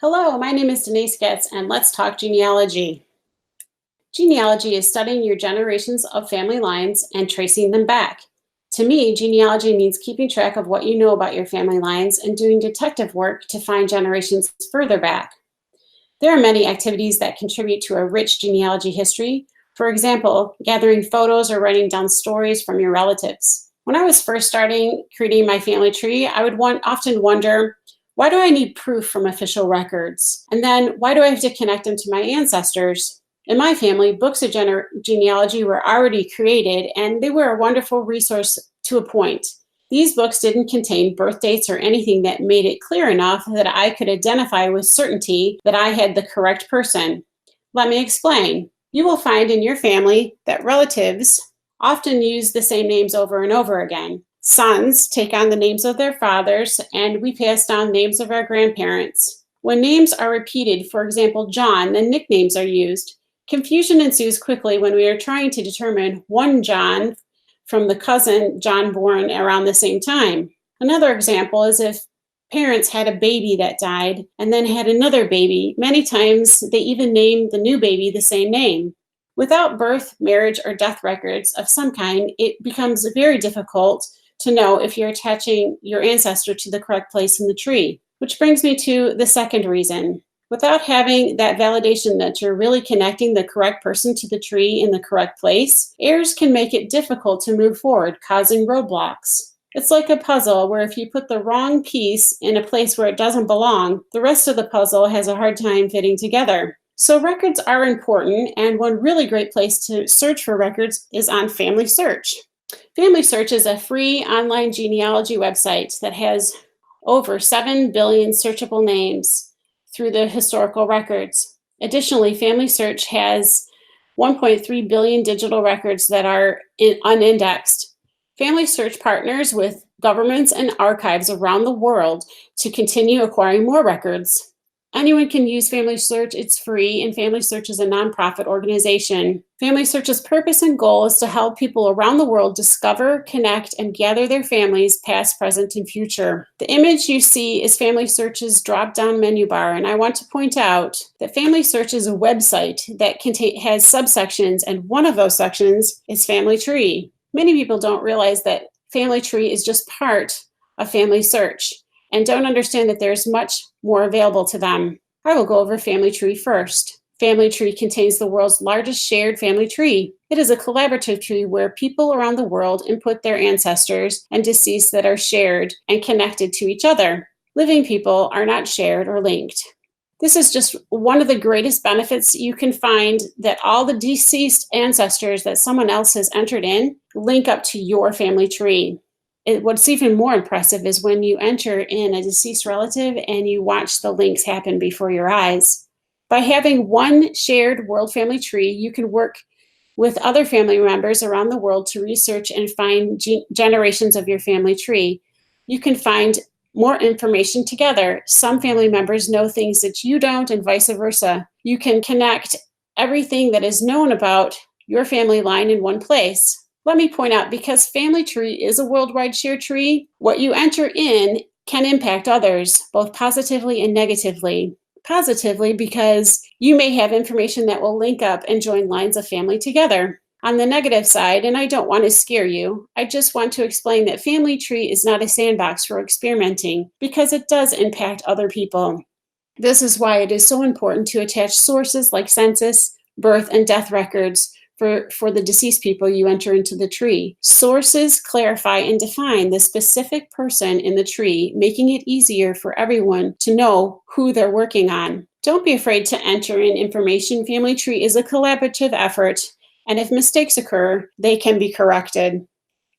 Hello, my name is Denise Getz, and let's talk genealogy. Genealogy is studying your generations of family lines and tracing them back. To me, genealogy means keeping track of what you know about your family lines and doing detective work to find generations further back. There are many activities that contribute to a rich genealogy history. For example, gathering photos or writing down stories from your relatives. When I was first starting creating my family tree, I would often wonder, why do I need proof from official records? And then why do I have to connect them to my ancestors? In my family, books of genealogy were already created, and they were a wonderful resource to a point. These books didn't contain birth dates or anything that made it clear enough that I could identify with certainty that I had the correct person. Let me explain. You will find in your family that relatives often use the same names over and over again. Sons take on the names of their fathers, and we pass down names of our grandparents. When names are repeated, for example, John, then nicknames are used. Confusion ensues quickly when we are trying to determine one John from the cousin John born around the same time. Another example is if parents had a baby that died and then had another baby. Many times they even name the new baby the same name. Without birth, marriage, or death records of some kind, it becomes very difficult to know if you're attaching your ancestor to the correct place in the tree. Which brings me to the second reason. Without having that validation that you're really connecting the correct person to the tree in the correct place, errors can make it difficult to move forward, causing roadblocks. It's like a puzzle where if you put the wrong piece in a place where it doesn't belong, the rest of the puzzle has a hard time fitting together. So records are important, and one really great place to search for records is on FamilySearch. FamilySearch is a free online genealogy website that has over 7 billion searchable names through the historical records. Additionally, FamilySearch has 1.3 billion digital records that are unindexed. FamilySearch partners with governments and archives around the world to continue acquiring more records. Anyone can use FamilySearch. It's free, and FamilySearch is a nonprofit organization. FamilySearch's purpose and goal is to help people around the world discover, connect, and gather their families, past, present, and future. The image you see is FamilySearch's drop-down menu bar, and I want to point out that FamilySearch is a website that has subsections, and one of those sections is Family Tree. Many people don't realize that Family Tree is just part of FamilySearch and don't understand that there's much more available to them. I will go over Family Tree first. Family Tree contains the world's largest shared family tree. It is a collaborative tree where people around the world input their ancestors and deceased that are shared and connected to each other. Living people are not shared or linked. This is just one of the greatest benefits you can find, that all the deceased ancestors that someone else has entered in link up to your family tree. What's even more impressive is when you enter in a deceased relative and you watch the links happen before your eyes. By having one shared world family tree, you can work with other family members around the world to research and find generations of your family tree. You can find more information together. Some family members know things that you don't, and vice versa. You can connect everything that is known about your family line in one place. Let me point out, because Family Tree is a worldwide shared tree, what you enter in can impact others, both positively and negatively. Positively, because you may have information that will link up and join lines of family together. On the negative side, and I don't want to scare you, I just want to explain that Family Tree is not a sandbox for experimenting, because it does impact other people. This is why it is so important to attach sources like census, birth, and death records for the deceased people you enter into the tree. Sources clarify and define the specific person in the tree, making it easier for everyone to know who they're working on. Don't be afraid to enter in information. Family Tree is a collaborative effort, and if mistakes occur, they can be corrected.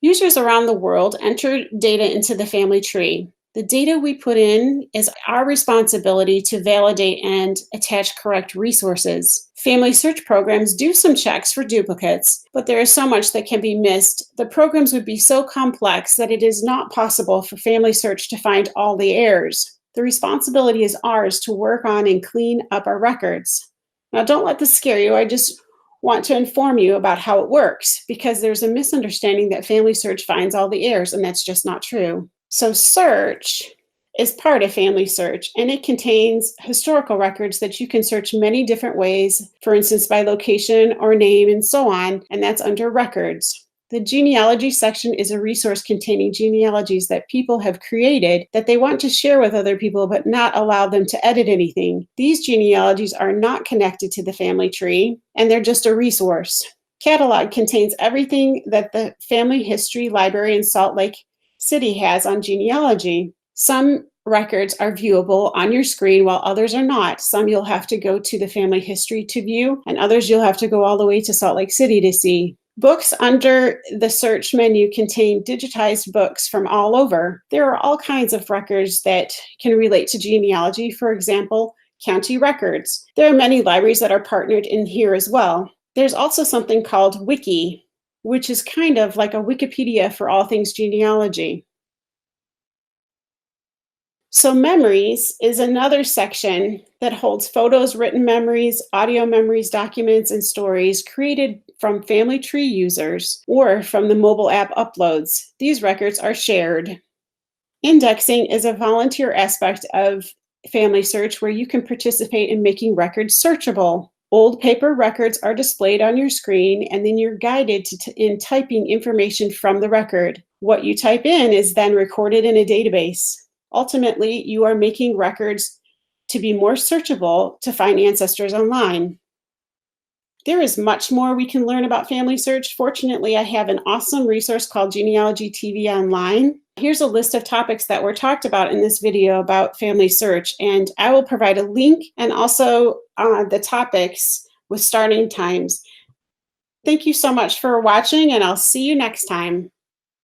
Users around the world enter data into the Family Tree. The data we put in is our responsibility to validate and attach correct resources. Family search programs do some checks for duplicates, but there is so much that can be missed. The programs would be so complex that it is not possible for Family Search to find all the errors. The responsibility is ours to work on and clean up our records. Now, don't let this scare you. I just want to inform you about how it works, because there's a misunderstanding that Family Search finds all the errors, and that's just not true. So search is part of FamilySearch, and it contains historical records that you can search many different ways, for instance, by location or name and so on, and that's under Records. The genealogy section is a resource containing genealogies that people have created that they want to share with other people but not allow them to edit anything. These genealogies are not connected to the family tree, and they're just a resource. Catalog contains everything that the Family History Library in Salt Lake City has on genealogy. Some records are viewable on your screen while others are not. Some you'll have to go to the family history to view, and others you'll have to go all the way to Salt Lake City to see. Books under the search menu contain digitized books from all over. There are all kinds of records that can relate to genealogy, for example, county records. There are many libraries that are partnered in here as well. There's also something called Wiki, which is kind of like a Wikipedia for all things genealogy. So Memories is another section that holds photos, written memories, audio memories, documents, and stories created from family tree users or from the mobile app uploads. These records are shared. Indexing is a volunteer aspect of FamilySearch where you can participate in making records searchable. Old paper records are displayed on your screen, and then you're guided in typing information from the record. What you type in is then recorded in a database. Ultimately, you are making records to be more searchable to find ancestors online. There is much more we can learn about FamilySearch. Fortunately, I have an awesome resource called Genealogy TV Online. Here's a list of topics that were talked about in this video about FamilySearch, and I will provide a link and also the topics with starting times. Thank you so much for watching, and I'll see you next time.